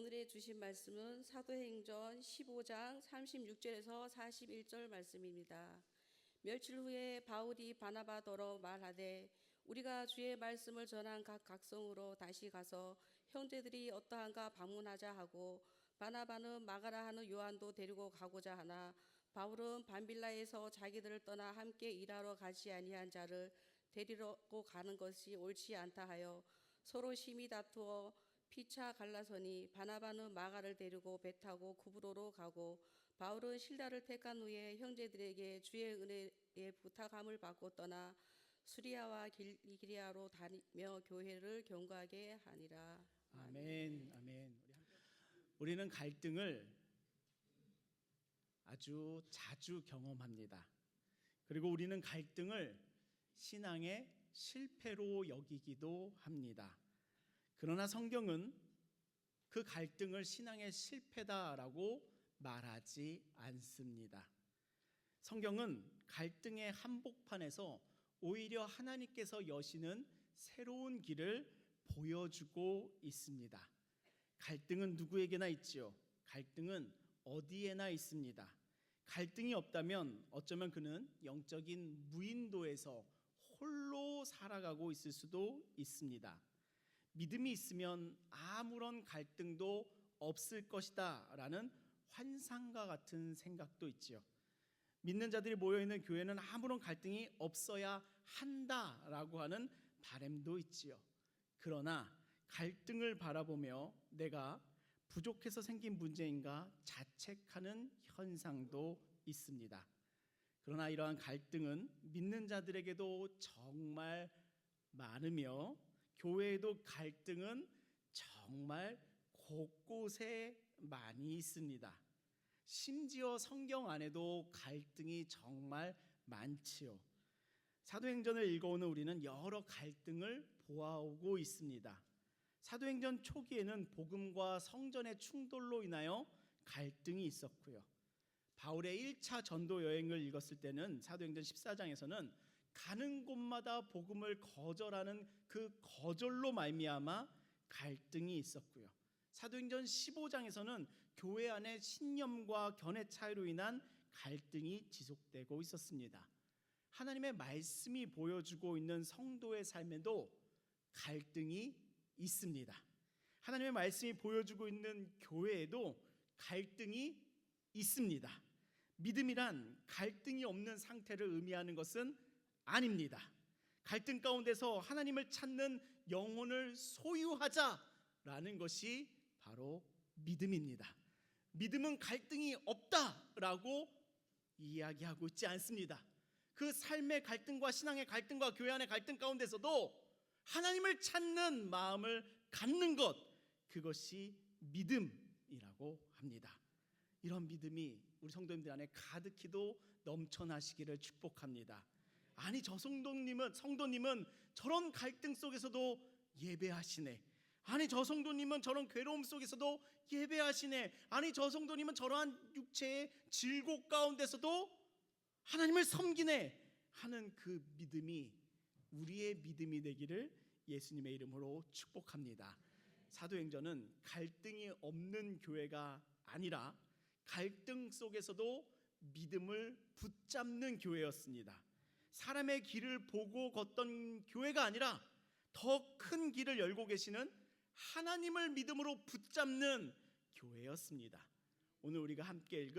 오늘의 주신 말씀은 사도행전 15장 36절에서 41절 말씀입니다. 며칠 후에 바울이 바나바더러 말하되 우리가 주의 말씀을 전한 각 각성으로 다시 가서 형제들이 어떠한가 방문하자 하고, 바나바는 마가라 하는 요한도 데리고 가고자 하나 바울은 밤빌라에서 자기들을 떠나 함께 일하러 가지 아니한 자를 데리고 가는 것이 옳지 않다 하여 서로 심히 다투어 피차 갈라서니, 바나바는 마가를 데리고 배 타고 구브로로 가고 바울은 실다를 택한 후에 형제들에게 주의 은혜의 부탁함을 받고 떠나 수리아와 길리기리아로 다니며 교회를 경고하게 하니라. 아멘. 아멘. 우리는 갈등을 아주 자주 경험합니다. 그리고 우리는 갈등을 신앙의 실패로 여기기도 합니다. 그러나 성경은 그 갈등을 신앙의 실패다라고 말하지 않습니다. 성경은 갈등의 한복판에서 오히려 하나님께서 여시는 새로운 길을 보여주고 있습니다. 갈등은 누구에게나 있지요. 갈등은 어디에나 있습니다. 갈등이 없다면 어쩌면 그는 영적인 무인도에서 홀로 살아가고 있을 수도 있습니다. 믿음이 있으면 아무런 갈등도 없을 것이다 라는 환상과 같은 생각도 있지요. 믿는 자들이 모여있는 교회는 아무런 갈등이 없어야 한다라고 하는 바람도 있지요. 그러나 갈등을 바라보며 내가 부족해서 생긴 문제인가 자책하는 현상도 있습니다. 그러나 이러한 갈등은 믿는 자들에게도 정말 많으며 교회에도 갈등은 정말 곳곳에 많이 있습니다. 심지어 성경 안에도 갈등이 정말 많지요. 사도행전을 읽어오는 우리는 여러 갈등을 보아오고 있습니다. 사도행전 초기에는 복음과 성전의 충돌로 인하여 갈등이 있었고요. 바울의 1차 전도 여행을 읽었을 때는 사도행전 14장에서는 가는 곳마다 복음을 거절하는 그 거절로 말미암아 갈등이 있었고요. 사도행전 15장에서는 교회 안에 신념과 견해 차이로 인한 갈등이 지속되고 있었습니다. 하나님의 말씀이 보여주고 있는 성도의 삶에도 갈등이 있습니다. 하나님의 말씀이 보여주고 있는 교회에도 갈등이 있습니다. 믿음이란 갈등이 없는 상태를 의미하는 것은 아닙니다. 갈등 가운데서 하나님을 찾는 영혼을 소유하자라는 것이 바로 믿음입니다. 믿음은 갈등이 없다라고 이야기하고 있지 않습니다. 그 삶의 갈등과 신앙의 갈등과 교회 안의 갈등 가운데서도 하나님을 찾는 마음을 갖는 것, 그것이 믿음이라고 합니다. 이런 믿음이 우리 성도님들 안에 가득히도 넘쳐나시기를 축복합니다. 아니 저 성도님은 저런 갈등 속에서도 예배하시네. 아니 저 성도님은 저런 괴로움 속에서도 예배하시네. 아니 저 성도님은 저러한 육체의 질곡 가운데서도 하나님을 섬기네 하는 그 믿음이 우리의 믿음이 되기를 예수님의 이름으로 축복합니다. 사도행전은 갈등이 없는 교회가 아니라 갈등 속에서도 믿음을 붙잡는 교회였습니다. 사람의 길을 보고 걷던 교회가 아니라 더 큰 길을 열고 계시는 하나님을 믿음으로 붙잡는 교회였습니다. 오늘 우리가 함께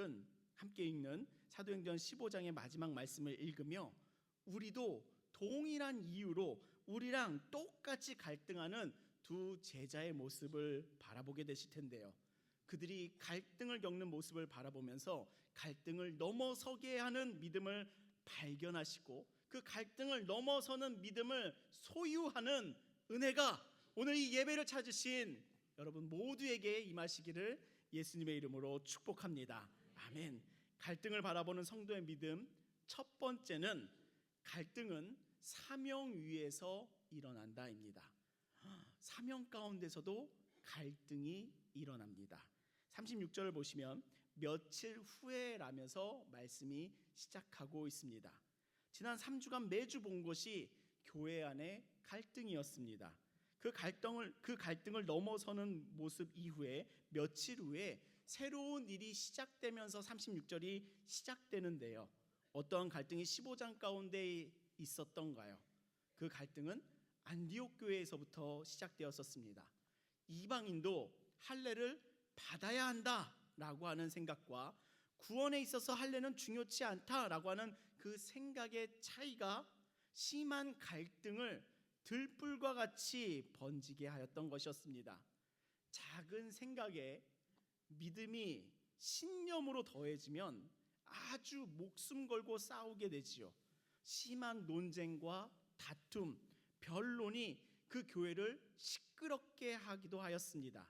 읽는 사도행전 15장의 마지막 말씀을 읽으며 우리도 동일한 이유로 우리랑 똑같이 갈등하는 두 제자의 모습을 바라보게 되실 텐데요. 그들이 갈등을 겪는 모습을 바라보면서 갈등을 넘어서게 하는 믿음을 발견하시고 그 갈등을 넘어서는 믿음을 소유하는 은혜가 오늘 이 예배를 찾으신 여러분 모두에게 임하시기를 예수님의 이름으로 축복합니다. 아멘. 갈등을 바라보는 성도의 믿음, 첫 번째는 갈등은 사명 위에서 일어난다입니다. 사명 가운데서도 갈등이 일어납니다. 36절을 보시면 며칠 후에라면서 말씀이 시작하고 있습니다. 지난 3주간 매주 본 것이 교회 안의 갈등이었습니다. 그 갈등을 넘어서는 모습 이후에 며칠 후에 새로운 일이 시작되면서 36절이 시작되는데요. 어떠한 갈등이 15장 가운데 있었던가요? 그 갈등은 안디옥 교회에서부터 시작되었었습니다. 이방인도 할례를 받아야 한다라고 하는 생각과 구원에 있어서 할례는 중요치 않다라고 하는 그 생각의 차이가 심한 갈등을 들불과 같이 번지게 하였던 것이었습니다. 작은 생각에 믿음이 신념으로 더해지면 아주 목숨 걸고 싸우게 되지요. 심한 논쟁과 다툼, 변론이 그 교회를 시끄럽게 하기도 하였습니다.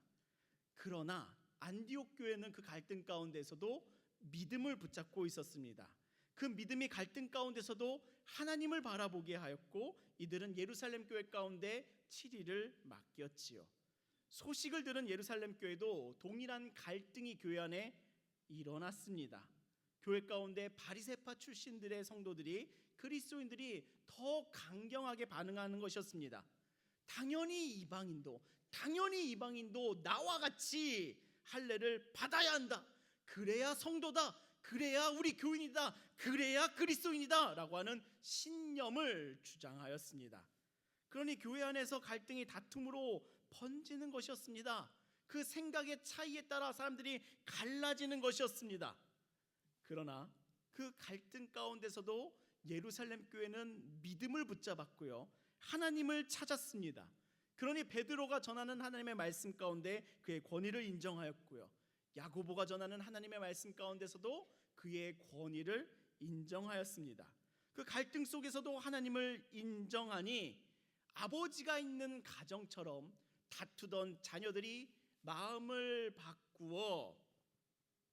그러나 안디옥 교회는 그 갈등 가운데서도 믿음을 붙잡고 있었습니다. 그 믿음이 갈등 가운데서도 하나님을 바라보게 하였고 이들은 예루살렘 교회 가운데 7일을 맡겼지요. 소식을 들은 예루살렘 교회도 동일한 갈등이 교회 안에 일어났습니다. 교회 가운데 바리새파 출신들의 성도들이 그리스도인들이 더 강경하게 반응하는 것이었습니다. 당연히 이방인도 나와 같이 할례를 받아야 한다. 그래야 성도다. 그래야 우리 교인이다. 그래야 그리스도인이다 라고 하는 신념을 주장하였습니다. 그러니 교회 안에서 갈등이 다툼으로 번지는 것이었습니다. 그 생각의 차이에 따라 사람들이 갈라지는 것이었습니다. 그러나 그 갈등 가운데서도 예루살렘 교회는 믿음을 붙잡았고요, 하나님을 찾았습니다. 그러니 베드로가 전하는 하나님의 말씀 가운데 그의 권위를 인정하였고요, 야고보가 전하는 하나님의 말씀 가운데서도 그의 권위를 인정하였습니다. 그 갈등 속에서도 하나님을 인정하니 아버지가 있는 가정처럼 다투던 자녀들이 마음을 바꾸어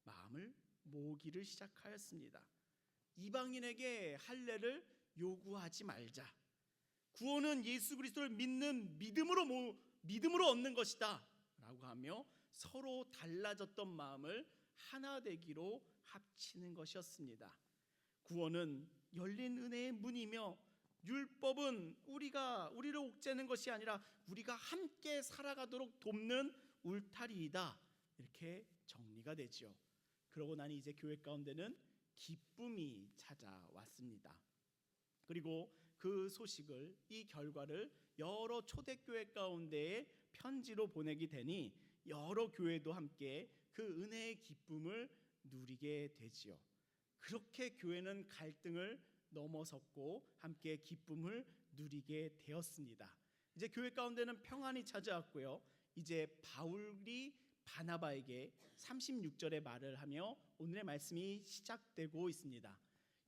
마음을 모으기를 시작하였습니다. 이방인에게 할례를 요구하지 말자. 구원은 예수 그리스도를 믿는 믿음으로 얻는 것이다 라고 하며 서로 달라졌던 마음을 하나 되기로 합치는 것이었습니다. 구원은 열린 은혜의 문이며 율법은 우리를 옥죄는 것이 아니라 우리가 함께 살아가도록 돕는 울타리이다. 이렇게 정리가 되죠. 그러고 나니 이제 교회 가운데는 기쁨이 찾아왔습니다. 그리고 그 소식을, 이 결과를 여러 초대교회 가운데에 편지로 보내게 되니 여러 교회도 함께 그 은혜의 기쁨을 누리게 되지요. 그렇게 교회는 갈등을 넘어섰고 함께 기쁨을 누리게 되었습니다. 이제 교회 가운데는 평안이 찾아왔고요. 이제 바울이 바나바에게 36절의 말을 하며 오늘의 말씀이 시작되고 있습니다.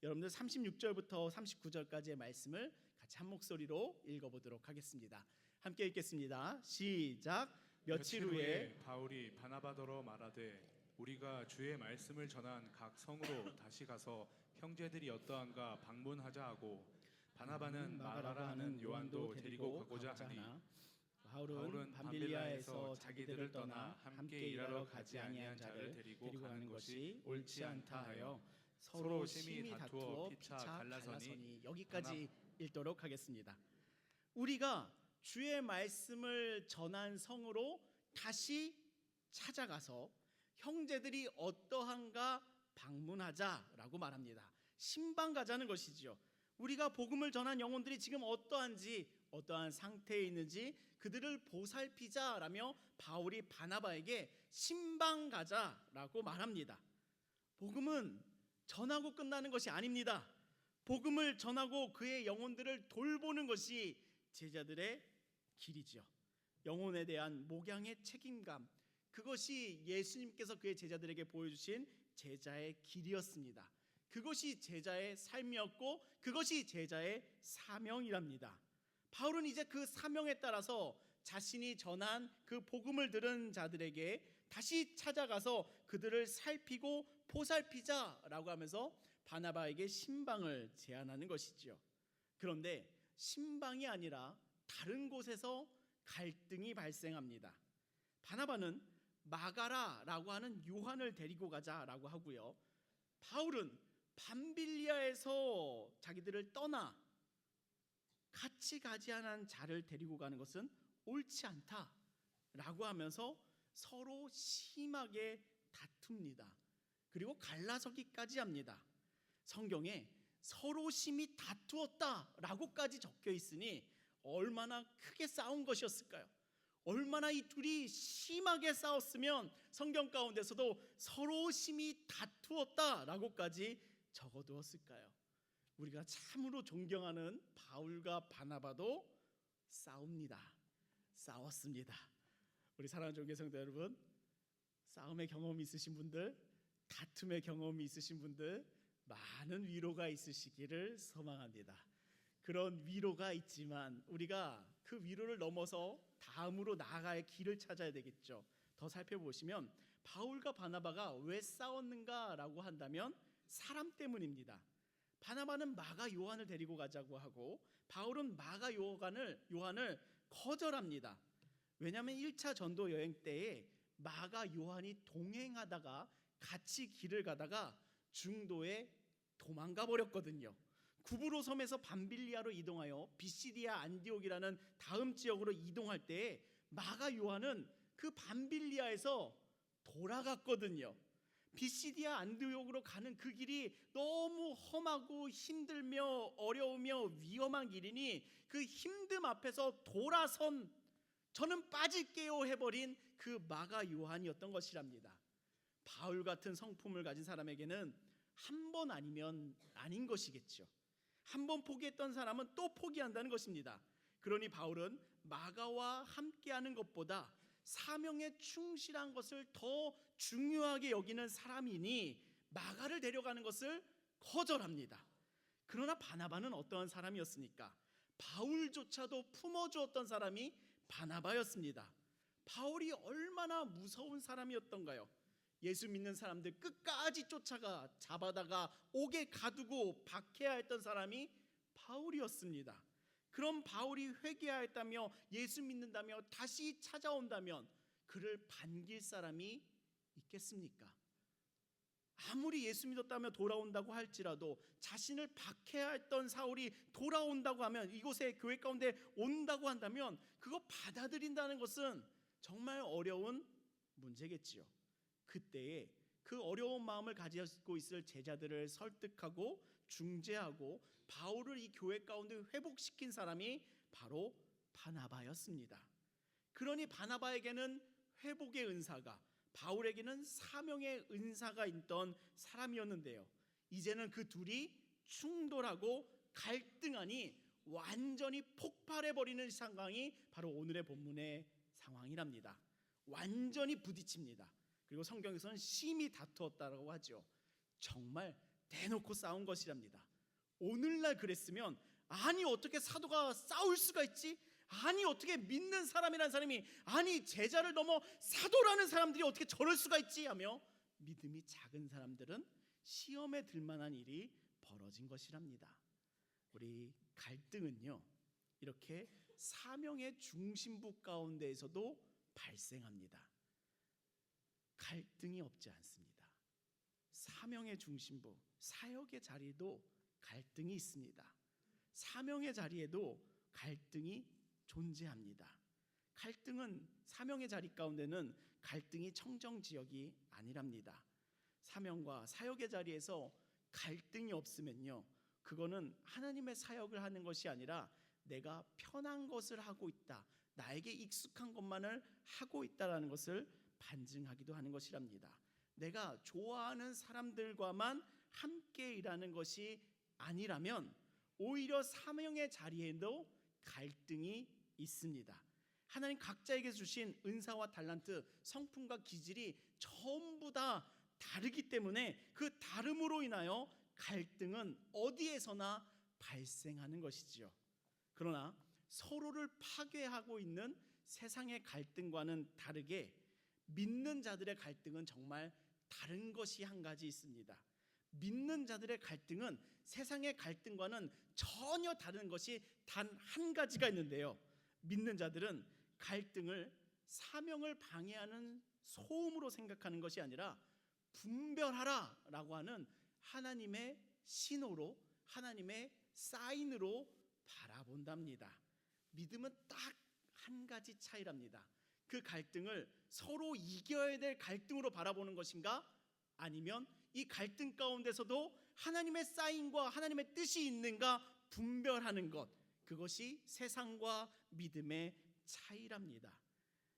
여러분들 36절부터 39절까지의 말씀을 같이 한 목소리로 읽어보도록 하겠습니다. 함께 읽겠습니다. 시작. 며칠 후에 바울이 바나바더러 말하되 우리가 주의 말씀을 전한 각 성으로 다시 가서 형제들이 어떠한가 방문하자 하고 바나바는 마가라 하는 요한도 데리고 가고자 하니 바울은 밤빌리아에서 자기들을 떠나 함께 일하러 가지 아니한 자를 데리고 가는 것이 옳지 않다 하여 서로 심히 다투어 피차 갈라서니. 여기까지 읽도록 하겠습니다. 우리가 주의 말씀을 전한 성으로 다시 찾아가서 형제들이 어떠한가 방문하자라고 말합니다. 신방 가자는 것이지요. 우리가 복음을 전한 영혼들이 지금 어떠한지, 어떠한 상태에 있는지 그들을 보살피자라며 바울이 바나바에게 신방 가자라고 말합니다. 복음은 전하고 끝나는 것이 아닙니다. 복음을 전하고 그의 영혼들을 돌보는 것이 제자들의 길이지요. 영혼에 대한 목양의 책임감, 그것이 예수님께서 그의 제자들에게 보여주신 제자의 길이었습니다. 그것이 제자의 삶이었고 그것이 제자의 사명이랍니다. 바울은 이제 그 사명에 따라서 자신이 전한 그 복음을 들은 자들에게 다시 찾아가서 그들을 살피고 보살피자라고 하면서 바나바에게 신방을 제안하는 것이지요. 그런데 신방이 아니라 다른 곳에서 갈등이 발생합니다. 바나바는 마가라라고 하는 요한을 데리고 가자라고 하고요, 바울은 밤빌리아에서 자기들을 떠나 같이 가지 않은 자를 데리고 가는 것은 옳지 않다라고 하면서 서로 심하게 다툽니다. 그리고 갈라서기까지 합니다. 성경에 서로 심히 다투었다라고까지 적혀 있으니 얼마나 크게 싸운 것이었을까요? 얼마나 이 둘이 심하게 싸웠으면 성경 가운데서도 서로 심히 다투었다라고까지 적어두었을까요? 우리가 참으로 존경하는 바울과 바나바도 싸웠습니다. 우리 사랑하는 종교 성도 여러분, 싸움의 경험이 있으신 분들, 다툼의 경험이 있으신 분들, 많은 위로가 있으시기를 소망합니다. 그런 위로가 있지만 우리가 그 위로를 넘어서 다음으로 나아갈 길을 찾아야 되겠죠. 더 살펴보시면 바울과 바나바가 왜 싸웠는가라고 한다면 사람 때문입니다. 바나바는 마가 요한을 데리고 가자고 하고 바울은 마가 요한을 거절합니다. 왜냐하면 1차 전도 여행 때에 마가 요한이 동행하다가 같이 길을 가다가 중도에 도망가 버렸거든요. 구브로 섬에서 밤빌리아로 이동하여 비시디아 안디옥이라는 다음 지역으로 이동할 때에 마가 요한은 그 밤빌리아에서 돌아갔거든요. 비시디아 안디옥으로 가는 그 길이 너무 험하고 힘들며 어려우며 위험한 길이니 그 힘듦 앞에서 돌아선 저는 빠질게요 해버린 그 마가 요한이었던 것이랍니다. 바울 같은 성품을 가진 사람에게는 한 번 아니면 아닌 것이겠죠. 한 번 포기했던 사람은 또 포기한다는 것입니다. 그러니 바울은 마가와 함께하는 것보다 사명에 충실한 것을 더 중요하게 여기는 사람이니 마가를 데려가는 것을 거절합니다. 그러나 바나바는 어떠한 사람이었습니까? 바울조차도 품어주었던 사람이 바나바였습니다. 바울이 얼마나 무서운 사람이었던가요? 예수 믿는 사람들 끝까지 쫓아가 잡아다가 옥에 가두고 박해야 했던 사람이 바울이었습니다. 그럼 바울이 회개하였다며 예수 믿는다며 다시 찾아온다면 그를 반길 사람이 있겠습니까? 아무리 예수 믿었다며 돌아온다고 할지라도 자신을 박해했던 사울이 돌아온다고 하면 이곳에 교회 가운데 온다고 한다면 그거 받아들인다는 것은 정말 어려운 문제겠지요. 그때에 그 어려운 마음을 가지고 있을 제자들을 설득하고 중재하고 바울을 이 교회 가운데 회복시킨 사람이 바로 바나바였습니다. 그러니 바나바에게는 회복의 은사가, 바울에게는 사명의 은사가 있던 사람이었는데요. 이제는 그 둘이 충돌하고 갈등하니 완전히 폭발해버리는 상황이 바로 오늘의 본문의 상황이랍니다. 완전히 부딪힙니다. 그리고 성경에서는 심히 다투었다고 하죠. 정말 대놓고 싸운 것이랍니다. 오늘날 그랬으면 아니 어떻게 사도가 싸울 수가 있지? 아니 어떻게 믿는 사람이라는 사람이 아니 제자를 넘어 사도라는 사람들이 어떻게 저럴 수가 있지? 하며 믿음이 작은 사람들은 시험에 들 만한 일이 벌어진 것이랍니다. 우리 갈등은요 이렇게 사명의 중심부 가운데에서도 발생합니다. 갈등이 없지 않습니다. 사명의 중심부, 사역의 자리에도 갈등이 있습니다. 사명의 자리에도 갈등이 존재합니다. 갈등은 사명의 자리 가운데는 갈등이 청정지역이 아니랍니다. 사명과 사역의 자리에서 갈등이 없으면요 그거는 하나님의 사역을 하는 것이 아니라 내가 편한 것을 하고 있다, 나에게 익숙한 것만을 하고 있다라는 것을 반증하기도 하는 것이랍니다. 내가 좋아하는 사람들과만 함께 일하는 것이 아니라면 오히려 사명의 자리에도 갈등이 있습니다. 하나님 각자에게 주신 은사와 달란트, 성품과 기질이 전부 다 다르기 때문에 그 다름으로 인하여 갈등은 어디에서나 발생하는 것이지요. 그러나 서로를 파괴하고 있는 세상의 갈등과는 다르게 믿는 자들의 갈등은 정말 다른 것이 한 가지 있습니다. 믿는 자들의 갈등은 세상의 갈등과는 전혀 다른 것이 단 한 가지가 있는데요. 믿는 자들은 갈등을 사명을 방해하는 소음으로 생각하는 것이 아니라 분별하라라고 하는 하나님의 신호로, 하나님의 사인으로 바라본답니다. 믿음은 딱 한 가지 차이랍니다. 그 갈등을 서로 이겨야 될 갈등으로 바라보는 것인가, 아니면 이 갈등 가운데서도 하나님의 사인과 하나님의 뜻이 있는가 분별하는 것, 그것이 세상과 믿음의 차이랍니다.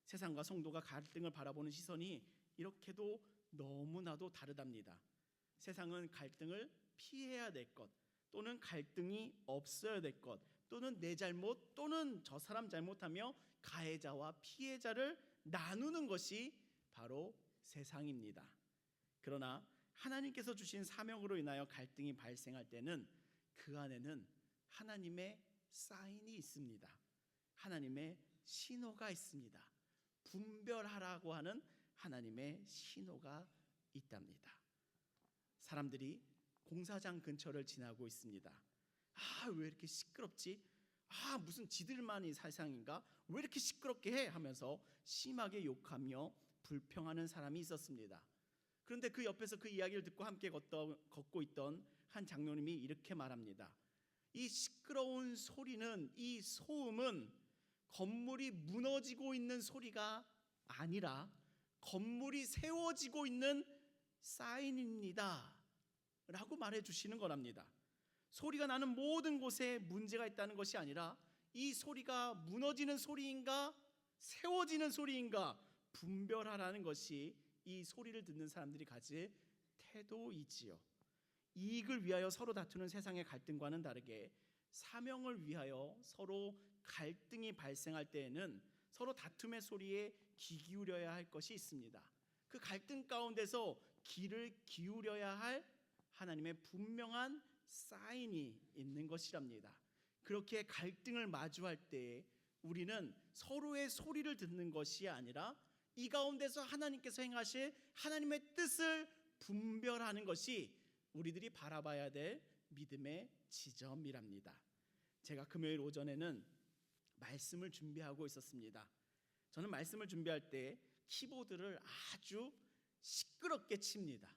세상과 성도가 갈등을 바라보는 시선이 이렇게도 너무나도 다르답니다. 세상은 갈등을 피해야 될 것, 또는 갈등이 없어야 될 것, 또는 내 잘못, 또는 저 사람 잘못하며 가해자와 피해자를 나누는 것이 바로 세상입니다. 그러나 하나님께서 주신 사명으로 인하여 갈등이 발생할 때는 그 안에는 하나님의 사인이 있습니다. 하나님의 신호가 있습니다. 분별하라고 하는 하나님의 신호가 있답니다. 사람들이 공사장 근처를 지나고 있습니다. 왜 이렇게 시끄럽지? 무슨 지들만이 세상인가? 왜 이렇게 시끄럽게 해? 하면서 심하게 욕하며 불평하는 사람이 있었습니다. 그런데 그 옆에서 그 이야기를 듣고 함께 걷고 있던 한 장로님이 이렇게 말합니다. 이 시끄러운 소리는, 이 소음은 건물이 무너지고 있는 소리가 아니라 건물이 세워지고 있는 사인입니다 라고 말해 주시는 거랍니다. 소리가 나는 모든 곳에 문제가 있다는 것이 아니라 이 소리가 무너지는 소리인가 세워지는 소리인가 분별하라는 것이 이 소리를 듣는 사람들이 가질 태도이지요. 이익을 위하여 서로 다투는 세상의 갈등과는 다르게 사명을 위하여 서로 갈등이 발생할 때에는 서로 다툼의 소리에 귀 기울여야 할 것이 있습니다. 그 갈등 가운데서 귀를 기울여야 할 하나님의 분명한 사인이 있는 것이랍니다. 그렇게 갈등을 마주할 때 우리는 서로의 소리를 듣는 것이 아니라 이 가운데서 하나님께서 행하실 하나님의 뜻을 분별하는 것이 우리들이 바라봐야 될 믿음의 지점이랍니다. 제가 금요일 오전에는 말씀을 준비하고 있었습니다. 저는 말씀을 준비할 때 키보드를 아주 시끄럽게 칩니다.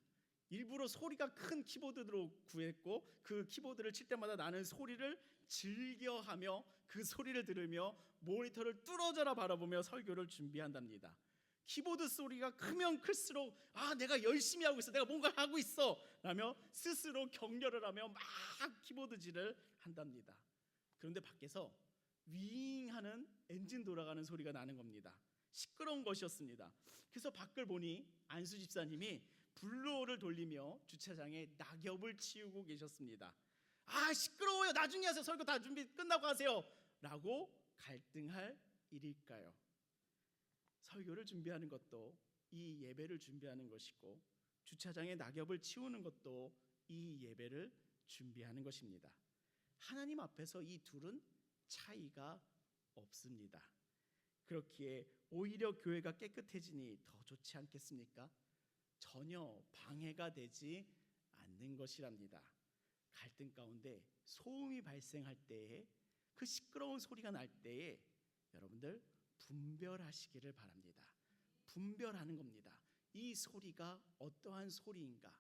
일부러 소리가 큰 키보드로 구했고 그 키보드를 칠 때마다 나는 소리를 즐겨하며 그 소리를 들으며 모니터를 뚫어져라 바라보며 설교를 준비한답니다. 키보드 소리가 크면 클수록 내가 열심히 하고 있어, 내가 뭔가를 하고 있어 라며 스스로 격려를 하며 막 키보드질을 한답니다. 그런데 밖에서 윙 하는 엔진 돌아가는 소리가 나는 겁니다. 시끄러운 것이었습니다. 그래서 밖을 보니 안수 집사님이 블로어를 돌리며 주차장에 낙엽을 치우고 계셨습니다. 시끄러워요, 나중에 하세요, 설교 다 준비 끝나고 하세요 라고 갈등할 일일까요? 설교를 준비하는 것도 이 예배를 준비하는 것이고 주차장에 낙엽을 치우는 것도 이 예배를 준비하는 것입니다. 하나님 앞에서 이 둘은 차이가 없습니다. 그렇기에 오히려 교회가 깨끗해지니 더 좋지 않겠습니까? 전혀 방해가 되지 않는 것이랍니다. 갈등 가운데 소음이 발생할 때에, 그 시끄러운 소리가 날 때에 여러분들 분별하시기를 바랍니다. 분별하는 겁니다. 이 소리가 어떠한 소리인가,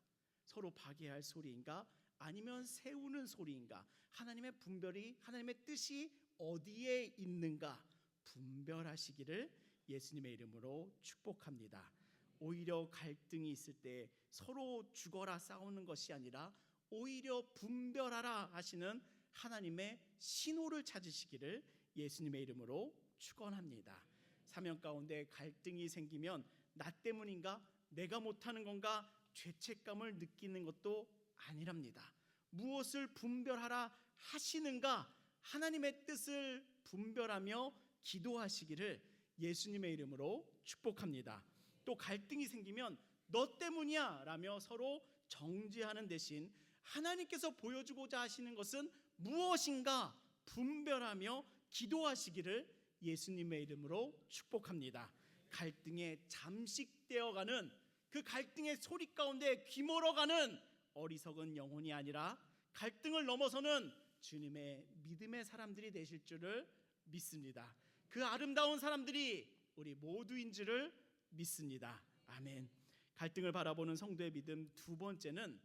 서로 파괴할 소리인가, 아니면 세우는 소리인가, 하나님의 분별이, 하나님의 뜻이 어디에 있는가 분별하시기를 예수님의 이름으로 축복합니다. 오히려 갈등이 있을 때 서로 죽어라 싸우는 것이 아니라 오히려 분별하라 하시는 하나님의 신호를 찾으시기를 예수님의 이름으로 축원합니다. 사명 가운데 갈등이 생기면 나 때문인가, 내가 못하는 건가 죄책감을 느끼는 것도 아니랍니다. 무엇을 분별하라 하시는가, 하나님의 뜻을 분별하며 기도하시기를 예수님의 이름으로 축복합니다. 또 갈등이 생기면 너 때문이야 라며 서로 정죄하는 대신 하나님께서 보여주고자 하시는 것은 무엇인가 분별하며 기도하시기를 예수님의 이름으로 축복합니다. 갈등에 잠식되어가는, 그 갈등의 소리 가운데 귀멀어가는 어리석은 영혼이 아니라 갈등을 넘어서는 주님의 믿음의 사람들이 되실 줄을 믿습니다. 그 아름다운 사람들이 우리 모두인 줄을 믿습니다. 아멘. 갈등을 바라보는 성도의 믿음 두 번째는,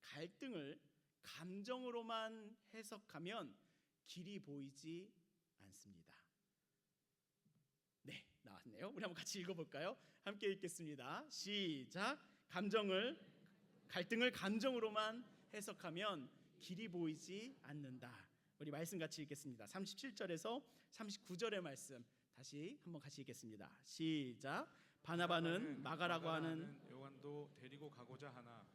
갈등을 감정으로만 해석하면 길이 보이지 않습니다. 나왔네요. 우리 한번 같이 읽어볼까요? 함께 읽겠습니다. 시작. 갈등을 감정으로만 해석하면 길이 보이지 않는다. 우리 말씀 같이 읽겠습니다. 37절에서 39절의 말씀 다시 한번 같이 읽겠습니다. 시작. 바나바는 마가라고 하는 요한도 데리고 가고자 하나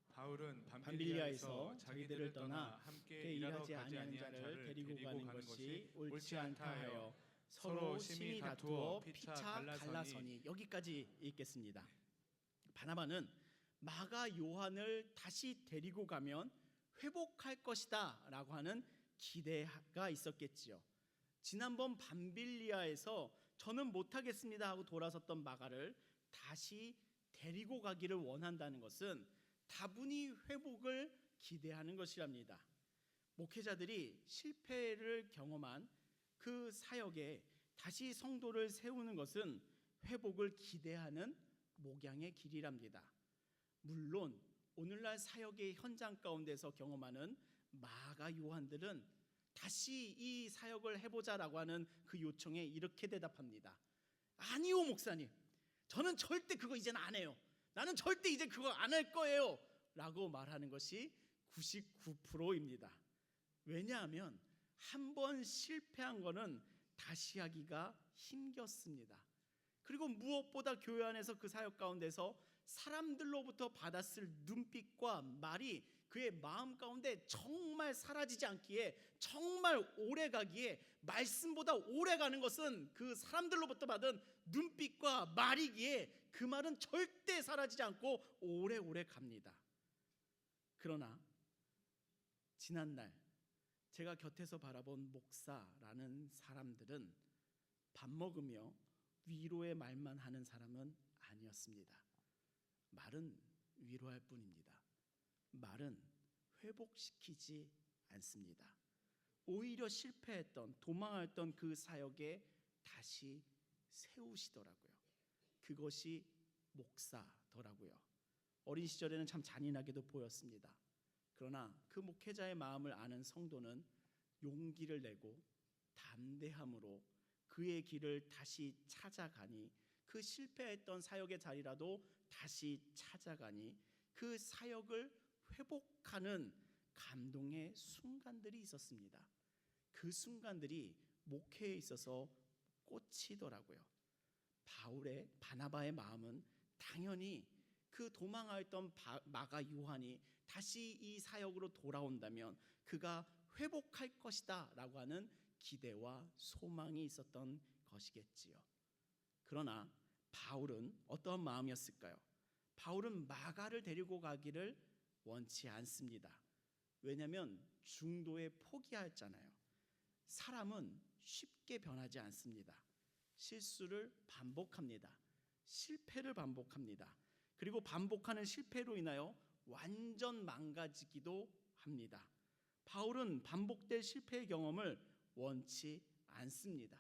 바울은 밤빌리아에서 밤빌리아에서 자기들을 떠나 함께 일하지 아니하는 자를 데리고 가는 것이 옳지 않다 하여 서로 심히 다투어 피차 갈라서니. 여기까지 읽겠습니다. 바나바는 마가 요한을 다시 데리고 가면 회복할 것이다 라고 하는 기대가 있었겠지요. 지난번 밤빌리아에서 저는 못하겠습니다 하고 돌아섰던 마가를 다시 데리고 가기를 원한다는 것은 다분히 회복을 기대하는 것이랍니다. 목회자들이 실패를 경험한 그 사역에 다시 성도를 세우는 것은 회복을 기대하는 목양의 길이랍니다. 물론 오늘날 사역의 현장 가운데서 경험하는 마가 요한들은 다시 이 사역을 해보자라고 하는 그 요청에 이렇게 대답합니다. 아니요 목사님, 저는 절대 그거 이제는 안 해요. 나는 절대 이제 그거 안 할 거예요 라고 말하는 것이 99%입니다. 왜냐하면 한 번 실패한 거는 다시 하기가 힘겼습니다. 그리고 무엇보다 교회 안에서 그 사역 가운데서 사람들로부터 받았을 눈빛과 말이 그의 마음 가운데 정말 사라지지 않기에, 정말 오래 가기에, 말씀보다 오래 가는 것은 그 사람들로부터 받은 눈빛과 말이기에 그 말은 절대 사라지지 않고 오래오래 갑니다. 그러나 지난날 제가 곁에서 바라본 목사라는 사람들은 밥 먹으며 위로의 말만 하는 사람은 아니었습니다. 말은 위로할 뿐입니다. 말은 회복시키지 않습니다. 오히려 실패했던, 도망했던 그 사역에 다시 세우시더라고요. 그것이 목사더라고요. 어린 시절에는 참 잔인하게도 보였습니다. 그러나 그 목회자의 마음을 아는 성도는 용기를 내고 담대함으로 그의 길을 다시 찾아가니, 그 실패했던 사역의 자리라도 다시 찾아가니 그 사역을 회복하는 감동의 순간들이 있었습니다. 그 순간들이 목회에 있어서 꽂히더라고요. 바나바의 마음은 당연히 그 도망하였던 마가 요한이 다시 이 사역으로 돌아온다면 그가 회복할 것이다 라고 하는 기대와 소망이 있었던 것이겠지요. 그러나 바울은 어떠한 마음이었을까요? 바울은 마가를 데리고 가기를 원치 않습니다. 왜냐하면 중도에 포기했잖아요. 사람은 쉽게 변하지 않습니다. 실수를 반복합니다. 실패를 반복합니다. 그리고 반복하는 실패로 인하여 완전 망가지기도 합니다. 바울은 반복될 실패의 경험을 원치 않습니다.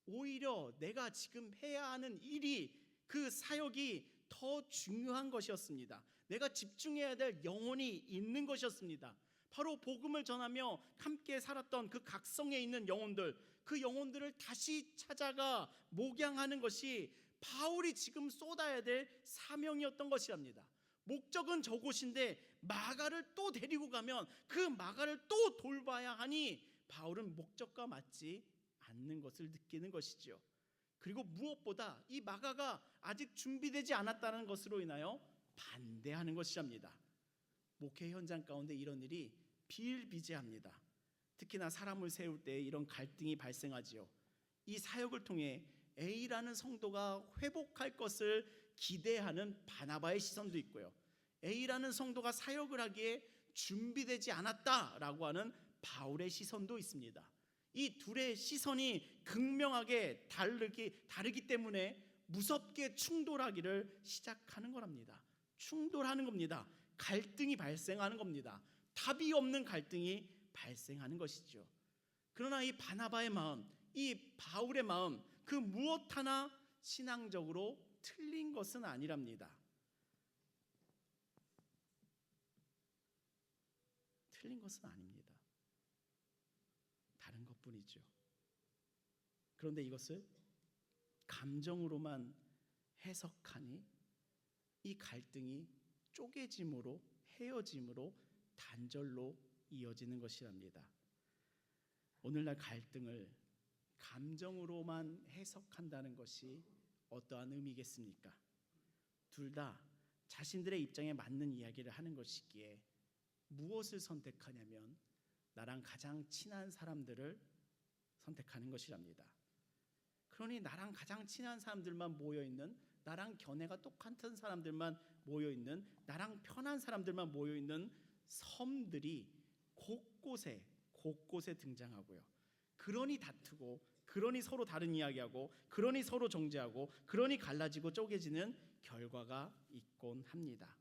오히려 내가 지금 해야 하는 일이, 그 사역이 더 중요한 것이었습니다. 내가 집중해야 될 영혼이 있는 것이었습니다. 바로 복음을 전하며 함께 살았던 그 각성에 있는 영혼들, 그 영혼들을 다시 찾아가 목양하는 것이 바울이 지금 쏟아야 될 사명이었던 것이랍니다. 목적은 저곳인데 마가를 또 데리고 가면 그 마가를 또 돌봐야 하니 바울은 목적과 맞지 않는 것을 느끼는 것이죠. 그리고 무엇보다 이 마가가 아직 준비되지 않았다는 것으로 인하여 반대하는 것이랍니다. 목회 현장 가운데 이런 일이 비일비재합니다. 특히나 사람을 세울 때 이런 갈등이 발생하지요. 이 사역을 통해 A라는 성도가 회복할 것을 기대하는 바나바의 시선도 있고요, A라는 성도가 사역을 하기에 준비되지 않았다라고 하는 바울의 시선도 있습니다. 이 둘의 시선이 극명하게 다르기 때문에 무섭게 충돌하기를 시작하는 거랍니다. 충돌하는 겁니다. 갈등이 발생하는 겁니다. 답이 없는 갈등이 발생하는 것이죠. 그러나 이 바나바의 마음, 이 바울의 마음, 그 무엇 하나 신앙적으로 틀린 것은 아니랍니다. 틀린 것은 아닙니다. 다른 것뿐이죠. 그런데 이것을 감정으로만 해석하니 이 갈등이 쪼개짐으로, 헤어짐으로, 단절로 이어지는 것이랍니다. 오늘날 갈등을 감정으로만 해석한다는 것이 어떠한 의미겠습니까? 둘 다 자신들의 입장에 맞는 이야기를 하는 것이기에 무엇을 선택하냐면 나랑 가장 친한 사람들을 선택하는 것이랍니다. 그러니 나랑 가장 친한 사람들만 모여있는, 나랑 견해가 똑같은 사람들만 모여있는, 나랑 편한 사람들만 모여있는 섬들이 곳곳에 등장하고요. 그러니 다투고, 그러니 서로 다른 이야기하고, 그러니 서로 정죄하고, 그러니 갈라지고 쪼개지는 결과가 있곤 합니다.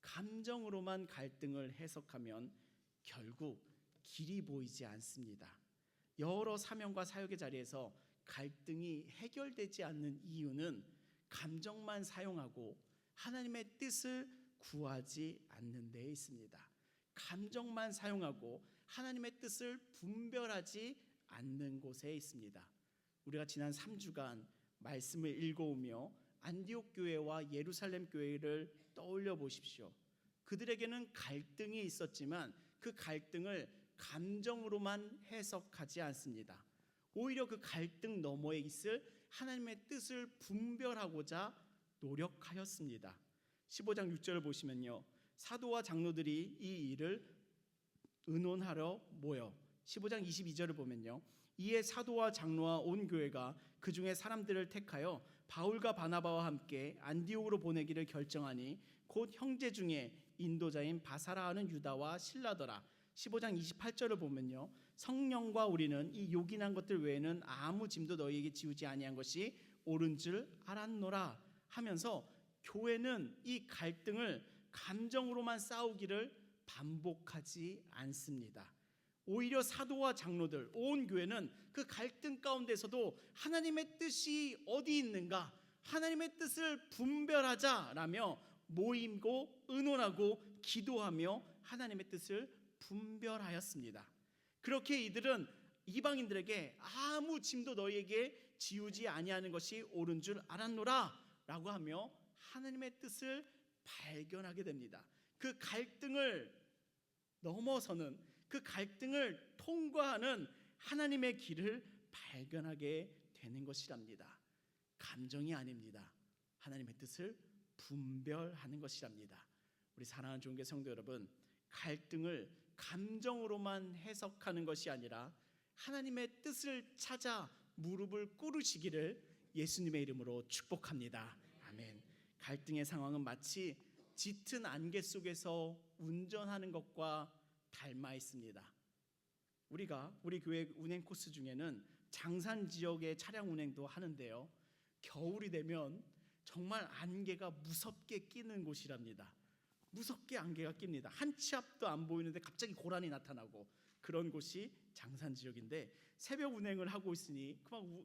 감정으로만 갈등을 해석하면 결국 길이 보이지 않습니다. 여러 사명과 사역의 자리에서 갈등이 해결되지 않는 이유는 감정만 사용하고 하나님의 뜻을 구하지 않는 데에 있습니다. 감정만 사용하고 하나님의 뜻을 분별하지 않는 곳에 있습니다. 우리가 지난 3주간 말씀을 읽어오며 안디옥 교회와 예루살렘 교회를 떠올려 보십시오. 그들에게는 갈등이 있었지만 그 갈등을 감정으로만 해석하지 않습니다. 오히려 그 갈등 너머에 있을 하나님의 뜻을 분별하고자 노력하였습니다. 15장 6절을 보시면요, 사도와 장로들이 이 일을 의논하러 모여 15장 22절을 보면요, 이에 사도와 장로와 온 교회가 그 중에 사람들을 택하여 바울과 바나바와 함께 안디옥으로 보내기를 결정하니 곧 형제 중에 인도자인 바사라 하는 유다와 실라더라. 15장 28절을 보면요, 성령과 우리는 이 요긴한 것들 외에는 아무 짐도 너희에게 지우지 아니한 것이 옳은 줄 알았노라 하면서 교회는 이 갈등을 감정으로만 싸우기를 반복하지 않습니다. 오히려 사도와 장로들, 온 교회는 그 갈등 가운데서도 하나님의 뜻이 어디 있는가, 하나님의 뜻을 분별하자라며 모이고 의논하고 기도하며 하나님의 뜻을 분별하였습니다. 그렇게 이들은 이방인들에게 아무 짐도 너희에게 지우지 아니하는 것이 옳은 줄 알았노라 라고 하며 하나님의 뜻을 발견하게 됩니다. 그 갈등을 넘어서는, 그 갈등을 통과하는 하나님의 길을 발견하게 되는 것이랍니다. 감정이 아닙니다. 하나님의 뜻을 분별하는 것이랍니다. 우리 사랑하는 종교 성도 여러분, 갈등을 감정으로만 해석하는 것이 아니라 하나님의 뜻을 찾아 무릎을 꿇으시기를 예수님의 이름으로 축복합니다. 아멘. 갈등의 상황은 마치 짙은 안개 속에서 운전하는 것과 닮아 있습니다. 우리 교회 운행 코스 중에는 장산 지역의 차량 운행도 하는데요, 겨울이 되면 정말 안개가 무섭게 끼는 곳이랍니다. 무섭게 안개가 낍니다. 한 치 앞도 안 보이는데 갑자기 고란이 나타나고, 그런 곳이 장산 지역인데 새벽 운행을 하고 있으니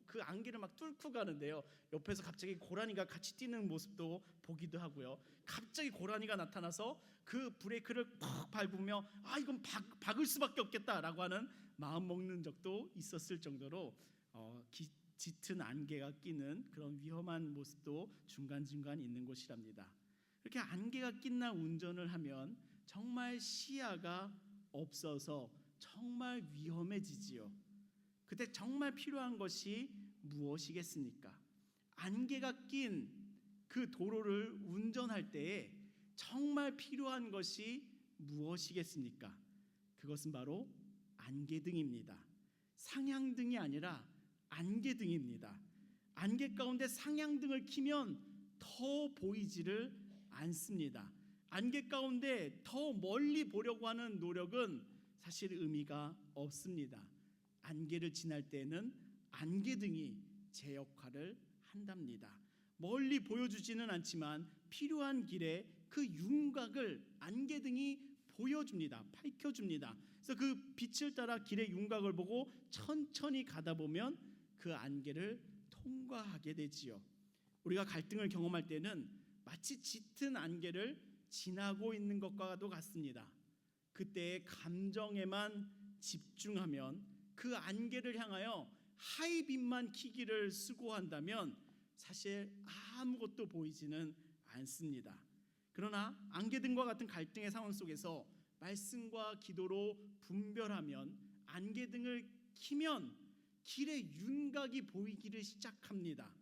그 안개를 막 뚫고 가는데요, 옆에서 갑자기 고라니가 같이 뛰는 모습도 보기도 하고요, 갑자기 고라니가 나타나서 그 브레이크를 팍 밟으며 이건 박을 수밖에 없겠다라고 하는 마음 먹는 적도 있었을 정도로 짙은 안개가 끼는 그런 위험한 모습도 중간중간 있는 곳이랍니다. 이렇게 안개가 낀 날 운전을 하면 정말 시야가 없어서 정말 위험해지지요. 그때 정말 필요한 것이 무엇이겠습니까? 안개가 낀 그 도로를 운전할 때에 정말 필요한 것이 무엇이겠습니까? 그것은 바로 안개등입니다. 상향등이 아니라 안개등입니다. 안개 가운데 상향등을 켜면 더 보이지를 않습니다. 안개 가운데 더 멀리 보려고 하는 노력은 사실 의미가 없습니다. 안개를 지날 때는 안개등이 제 역할을 한답니다. 멀리 보여주지는 않지만 필요한 길에 그 윤곽을 안개등이 보여줍니다. 밝혀줍니다. 그래서 그 빛을 따라 길의 윤곽을 보고 천천히 가다 보면 그 안개를 통과하게 되지요. 우리가 갈등을 경험할 때는 마치 짙은 안개를 지나고 있는 것과도 같습니다. 그때의 감정에만 집중하면, 그 안개를 향하여 하이빔만 켜기를 수고한다면 사실 아무것도 보이지는 않습니다. 그러나 안개등과 같은 갈등의 상황 속에서 말씀과 기도로 분별하면 안개등을 키면 길의 윤곽이 보이기를 시작합니다.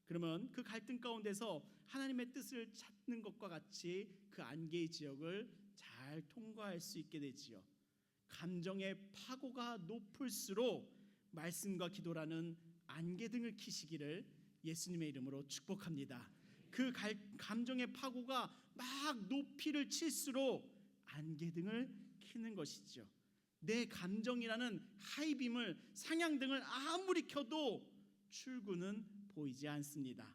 그러면 그 갈등 가운데서 하나님의 뜻을 찾는 것과 같이 그 안개의 지역을 잘 통과할 수 있게 되지요. 감정의 파고가 높을수록 말씀과 기도라는 안개등을 키시기를 예수님의 이름으로 축복합니다. 그 감정의 파고가 막 높이를 칠수록 안개등을 켜는 것이죠. 내 감정이라는 하이빔을, 상향등을 아무리 켜도 출구는 보이지 않습니다.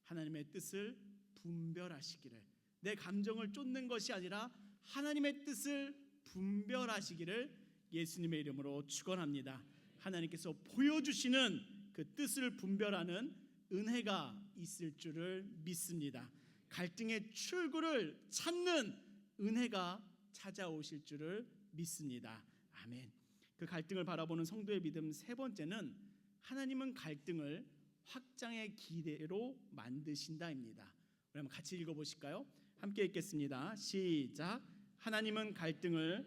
하나님의 뜻을 분별하시기를, 내 감정을 쫓는 것이 아니라 하나님의 뜻을 분별하시기를 예수님의 이름으로 축원합니다. 하나님께서 보여주시는 그 뜻을 분별하는 은혜가 있을 줄을 믿습니다. 갈등의 출구를 찾는 은혜가 찾아오실 줄을 믿습니다. 아멘. 그 갈등을 바라보는 성도의 믿음 세 번째는 하나님은 갈등을 확장의 기대로 만드신다입니다. 우리 한번 같이 읽어보실까요? 함께 읽겠습니다. 시작. 하나님은 갈등을,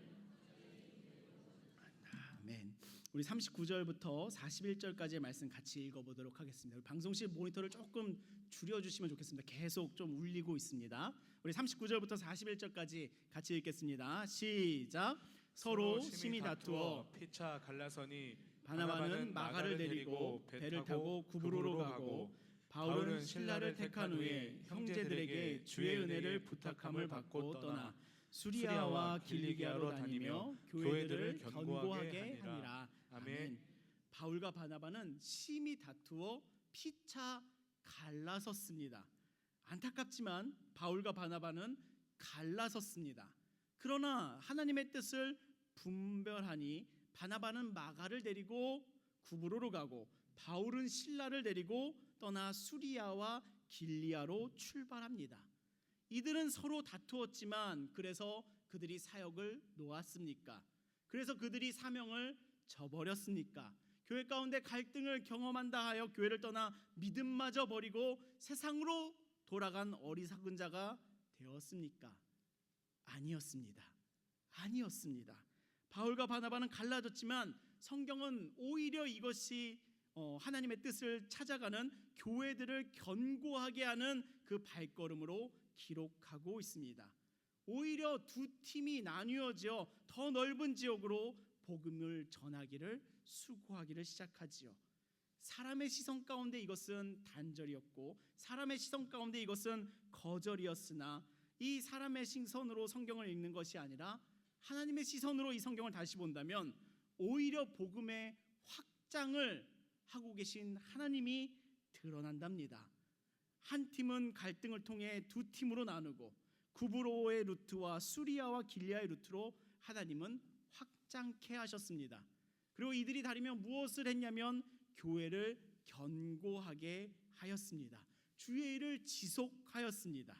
아멘. 우리 39절부터 41절까지의 말씀 같이 읽어보도록 하겠습니다. 우리 방송실 모니터를 조금 줄여주시면 좋겠습니다. 계속 좀 울리고 있습니다. 우리 39절부터 41절까지 같이 읽겠습니다. 시작. 서로 심히 다투어 피차 갈라서니 바나바는 마가를 데리고 배를 타고 구브로로 가고 바울은 신라를 택한 후에 형제들에게 주의 은혜를 부탁함을 받고 떠나 수리아와 길리기아로 다니며 교회들을 견고하게 하니라. 아멘. 바울과 바나바는 심히 다투어 피차 갈라섰습니다. 안타깝지만 바울과 바나바는 갈라섰습니다. 그러나 하나님의 뜻을 분별하니 바나바는 마가를 데리고 구브로로 가고 바울은 실라를 데리고 떠나 수리아와 길리아로 출발합니다. 이들은 서로 다투었지만 그래서 그들이 사역을 놓았습니까? 그래서 그들이 사명을 저버렸습니까? 교회 가운데 갈등을 경험한다 하여 교회를 떠나 믿음마저 버리고 세상으로 돌아간 어리석은 자가 되었습니까? 아니었습니다. 아니었습니다. 바울과 바나바는 갈라졌지만 성경은 오히려 이것이 하나님의 뜻을 찾아가는 교회들을 견고하게 하는 그 발걸음으로 기록하고 있습니다. 오히려 두 팀이 나뉘어져 더 넓은 지역으로 복음을 전하기를 수고하기를 시작하지요. 사람의 시선 가운데 이것은 단절이었고 사람의 시선 가운데 이것은 거절이었으나 이 사람의 시선으로 성경을 읽는 것이 아니라 하나님의 시선으로 이 성경을 다시 본다면 오히려 복음의 확장을 하고 계신 하나님이 드러난답니다. 한 팀은 갈등을 통해 두 팀으로 나누고 구브로의 루트와 수리아와 길리아의 루트로 하나님은 확장케 하셨습니다. 그리고 이들이 다니며 무엇을 했냐면 교회를 견고하게 하였습니다. 주의 일을 지속하였습니다.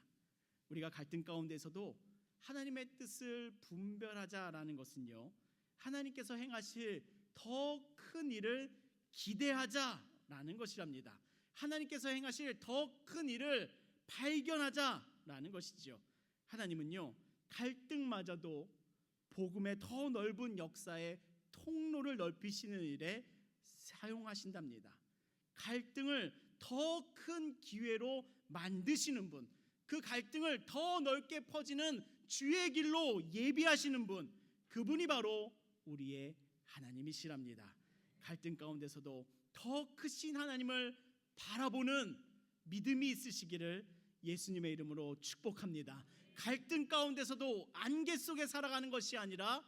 우리가 갈등 가운데서도 하나님의 뜻을 분별하자라는 것은요, 하나님께서 행하실 더 큰 일을 기대하자라는 것이랍니다. 하나님께서 행하실 더 큰 일을 발견하자라는 것이지요. 하나님은요, 갈등마저도 복음의 더 넓은 역사의 통로를 넓히시는 일에 사용하신답니다. 갈등을 더 큰 기회로 만드시는 분, 그 갈등을 더 넓게 퍼지는 주의 길로 예비하시는 분, 그분이 바로 우리의 하나님이시랍니다. 갈등 가운데서도 더 크신 하나님을 바라보는 믿음이 있으시기를 예수님의 이름으로 축복합니다. 갈등 가운데서도 안개 속에 살아가는 것이 아니라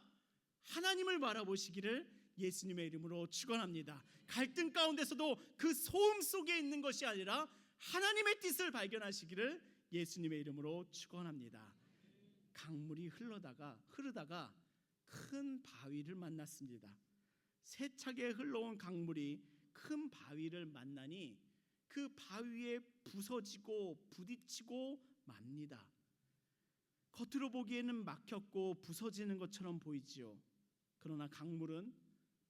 하나님을 바라보시기를 예수님의 이름으로 축원합니다. 갈등 가운데서도 그 소음 속에 있는 것이 아니라 하나님의 뜻을 발견하시기를 예수님의 이름으로 축원합니다. 강물이 흐르다가 큰 바위를 만났습니다. 세차게 흘러온 강물이 큰 바위를 만나니 그 바위에 부서지고 부딪히고 맙니다. 겉으로 보기에는 막혔고 부서지는 것처럼 보이지요. 그러나 강물은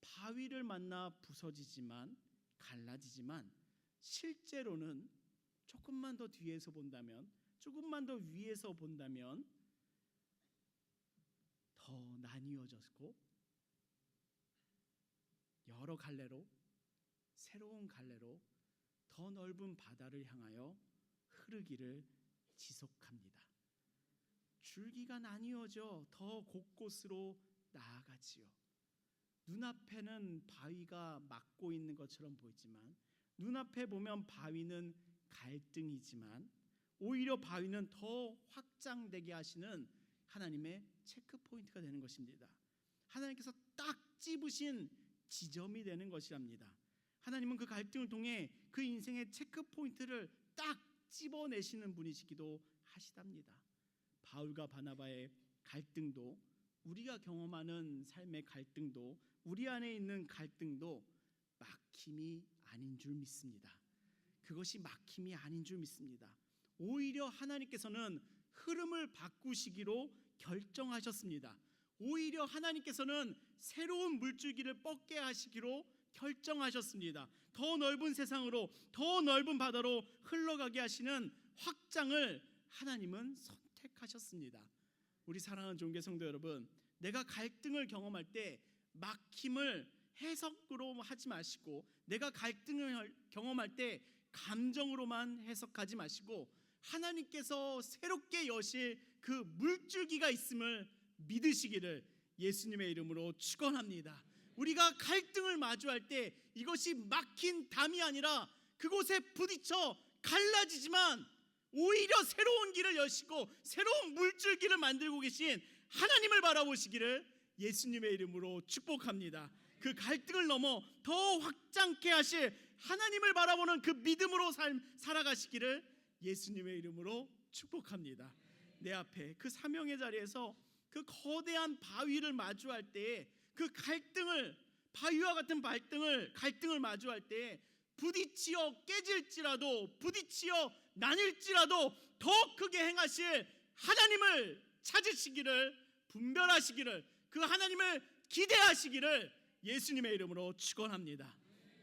바위를 만나 부서지지만 갈라지지만 실제로는 조금만 더 뒤에서 본다면, 조금만 더 위에서 본다면 더 나뉘어졌고 여러 갈래로, 새로운 갈래로 더 넓은 바다를 향하여 흐르기를 지속합니다. 줄기가 나뉘어져 더 곳곳으로 나아가지요. 눈앞에는 바위가 막고 있는 것처럼 보이지만, 눈앞에 보면 바위는 갈등이지만 오히려 바위는 더 확장되게 하시는 하나님의 체크 포인트가 되는 것입니다. 하나님께서 딱 집으신 지점이 되는 것이랍니다. 하나님은 그 갈등을 통해 그 인생의 체크 포인트를 딱 집어내시는 분이시기도 하시답니다. 바울과 바나바의 갈등도, 우리가 경험하는 삶의 갈등도, 우리 안에 있는 갈등도 막힘이 아닌 줄 믿습니다. 그것이 막힘이 아닌 줄 믿습니다. 오히려 하나님께서는 흐름을 바꾸시기로 결정하셨습니다. 오히려 하나님께서는 새로운 물줄기를 뻗게 하시기로 결정하셨습니다. 더 넓은 세상으로, 더 넓은 바다로 흘러가게 하시는 확장을 하나님은 선택하셨습니다. 우리 사랑하는 종교 성도 여러분, 내가 갈등을 경험할 때 막힘을 해석으로 하지 마시고, 내가 갈등을 경험할 때 감정으로만 해석하지 마시고, 하나님께서 새롭게 여실 그 물줄기가 있음을 믿으시기를 예수님의 이름으로 축원합니다. 우리가 갈등을 마주할 때 이것이 막힌 담이 아니라 그곳에 부딪혀 갈라지지만 오히려 새로운 길을 여시고 새로운 물줄기를 만들고 계신 하나님을 바라보시기를 예수님의 이름으로 축복합니다. 그 갈등을 넘어 더 확장케 하실 하나님을 바라보는 그 믿음으로 살아가시기를 예수님의 이름으로 축복합니다. 내 앞에 그 사명의 자리에서 그 거대한 바위를 마주할 때에 그 갈등을, 바위와 같은 갈등을 마주할 때에 부딪히어 깨질지라도, 부딪히어 나뉠지라도 더 크게 행하실 하나님을 찾으시기를, 분별하시기를, 그 하나님을 기대하시기를 예수님의 이름으로 축원합니다.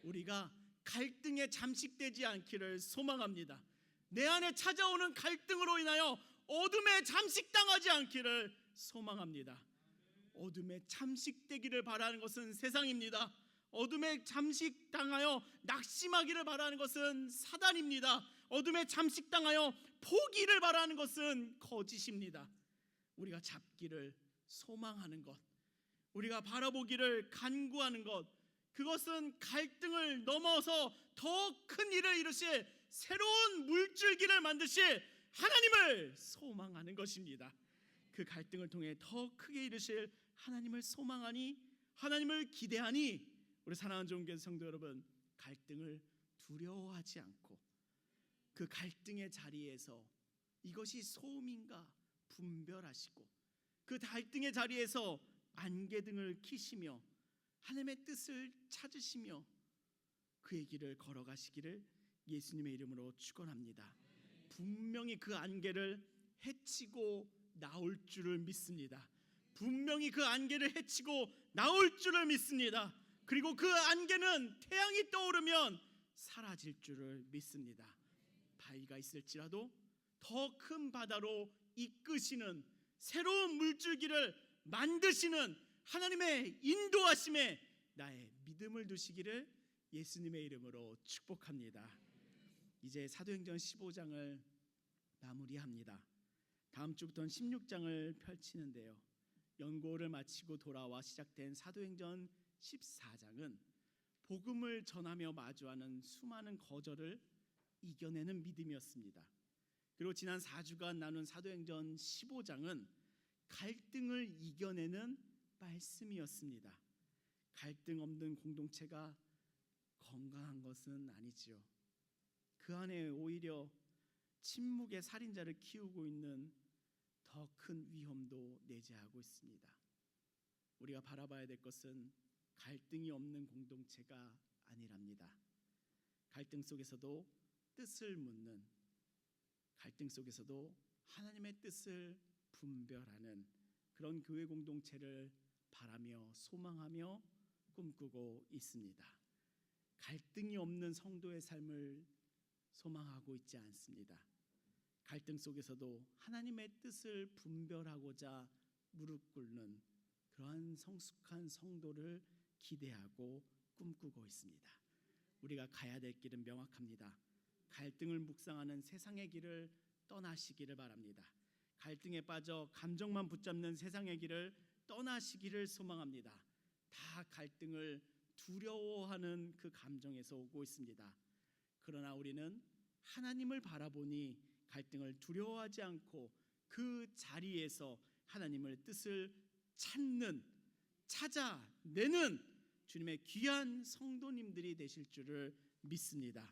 우리가 갈등에 잠식되지 않기를 소망합니다. 내 안에 찾아오는 갈등으로 인하여 어둠에 잠식당하지 않기를 소망합니다. 어둠에 잠식되기를 바라는 것은 세상입니다. 어둠에 잠식당하여 낙심하기를 바라는 것은 사단입니다. 어둠에 잠식당하여 포기를 바라는 것은 거짓입니다. 우리가 잡기를 소망하는 것, 우리가 바라보기를 간구하는 것, 그것은 갈등을 넘어서 더 큰 일을 이루실 새로운 물줄기를 만드실 하나님을 소망하는 것입니다. 그 갈등을 통해 더 크게 이루실 하나님을 소망하니, 하나님을 기대하니, 우리 사랑하는 종교 성도 여러분, 갈등을 두려워하지 않고 그 갈등의 자리에서 이것이 소음인가 분별하시고, 그 갈등의 자리에서 안개등을 켜시며 하나님의 뜻을 찾으시며 그의 길을 걸어가시기를 예수님의 이름으로 축원합니다. 분명히 그 안개를 헤치고 나올 줄을 믿습니다. 분명히 그 안개를 헤치고 나올 줄을 믿습니다. 그리고 그 안개는 태양이 떠오르면 사라질 줄을 믿습니다. 바위가 있을지라도 더 큰 바다로 이끄시는, 새로운 물줄기를 만드시는 하나님의 인도하심에 나의 믿음을 두시기를 예수님의 이름으로 축복합니다. 이제 사도행전 15장을 마무리합니다. 다음 주부터는 16장을 펼치는데요, 연고를 마치고 돌아와 시작된 사도행전 14장은 복음을 전하며 마주하는 수많은 거절을 이겨내는 믿음이었습니다. 그리고 지난 4주간 나눈 사도행전 15장은 갈등을 이겨내는 말씀이었습니다. 갈등 없는 공동체가 건강한 것은 아니지요. 그 안에 오히려 침묵의 살인자를 키우고 있는 더 큰 위험도 내재하고 있습니다. 우리가 바라봐야 될 것은 갈등이 없는 공동체가 아니랍니다. 갈등 속에서도 뜻을 묻는, 갈등 속에서도 하나님의 뜻을 분별하는 그런 교회 공동체를 바라며 소망하며 꿈꾸고 있습니다. 갈등이 없는 성도의 삶을 소망하고 있지 않습니다. 갈등 속에서도 하나님의 뜻을 분별하고자 무릎 꿇는 그러한 성숙한 성도를 기대하고 꿈꾸고 있습니다. 우리가 가야 될 길은 명확합니다. 갈등을 묵상하는 세상의 길을 떠나시기를 바랍니다. 갈등에 빠져 감정만 붙잡는 세상의 길을 떠나시기를 소망합니다. 다 갈등을 두려워하는 그 감정에서 오고 있습니다. 그러나 우리는 하나님을 바라보니 갈등을 두려워하지 않고 그 자리에서 하나님의 뜻을 찾아내는 주님의 귀한 성도님들이 되실 줄을 믿습니다.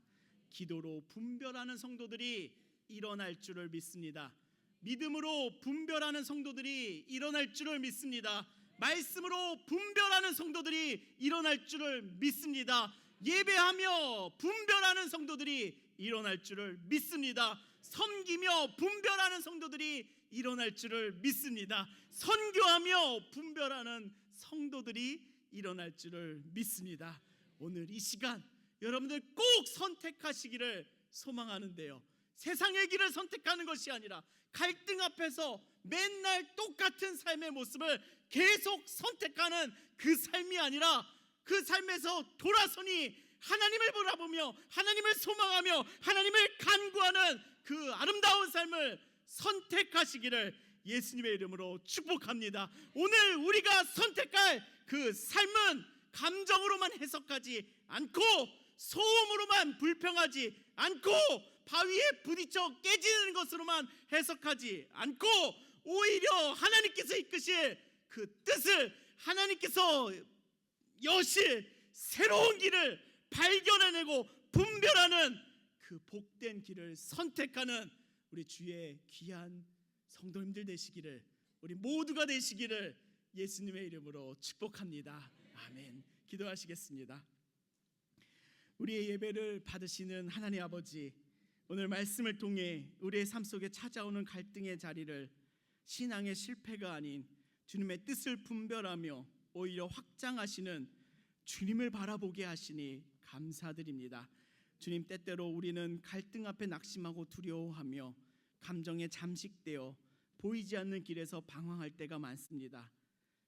기도로 분별하는 성도들이 일어날 줄을 믿습니다. 믿음으로 분별하는 성도들이 일어날 줄을 믿습니다. 말씀으로 분별하는 성도들이 일어날 줄을 믿습니다. 예배하며 분별하는 성도들이 일어날 줄을 믿습니다. 섬기며 분별하는 성도들이 일어날 줄을 믿습니다. 선교하며 분별하는 성도들이 일어날 줄을 믿습니다. 오늘 이 시간 여러분들 꼭 선택하시기를 소망하는데요, 세상의 길을 선택하는 것이 아니라 갈등 앞에서 맨날 똑같은 삶의 모습을 계속 선택하는 그 삶이 아니라 그 삶에서 돌아서니 하나님을 바라보며 하나님을 소망하며 하나님을 간구하는 그 아름다운 삶을 선택하시기를 예수님의 이름으로 축복합니다. 오늘 우리가 선택할 그 삶은 감정으로만 해석하지 않고 소음으로만 불평하지 않고 바위에 부딪혀 깨지는 것으로만 해석하지 않고 오히려 하나님께서 이끄실 그 뜻을 하나님께서 여실 새로운 길을 발견해내고 분별하는 그 복된 길을 선택하는 우리 주의 귀한 성도님들 되시기를, 우리 모두가 되시기를 예수님의 이름으로 축복합니다. 아멘. 기도하시겠습니다. 우리의 예배를 받으시는 하나님 아버지, 오늘 말씀을 통해 우리의 삶 속에 찾아오는 갈등의 자리를 신앙의 실패가 아닌 주님의 뜻을 분별하며 오히려 확장하시는 주님을 바라보게 하시니 감사드립니다. 주님, 때때로 우리는 갈등 앞에 낙심하고 두려워하며 감정에 잠식되어 보이지 않는 길에서 방황할 때가 많습니다.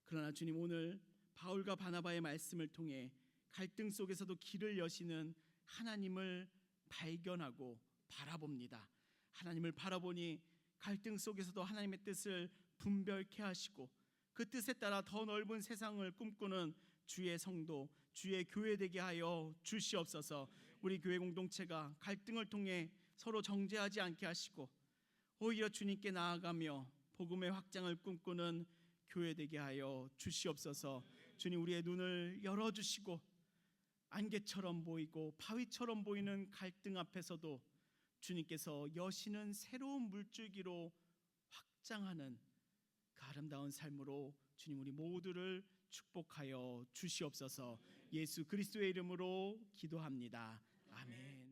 그러나 주님, 오늘 바울과 바나바의 말씀을 통해 갈등 속에서도 길을 여시는 하나님을 발견하고 바라봅니다. 하나님을 바라보니 갈등 속에서도 하나님의 뜻을 분별케 하시고 그 뜻에 따라 더 넓은 세상을 꿈꾸는 주의 성도, 주의 교회 되게 하여 주시옵소서. 우리 교회 공동체가 갈등을 통해 서로 정죄하지 않게 하시고 오히려 주님께 나아가며 복음의 확장을 꿈꾸는 교회 되게 하여 주시옵소서. 주님, 우리의 눈을 열어주시고 안개처럼 보이고 바위처럼 보이는 갈등 앞에서도 주님께서 여시는 새로운 물줄기로 확장하는 그 아름다운 삶으로 주님 우리 모두를 축복하여 주시옵소서. 예수 그리스도의 이름으로 기도합니다. 아멘.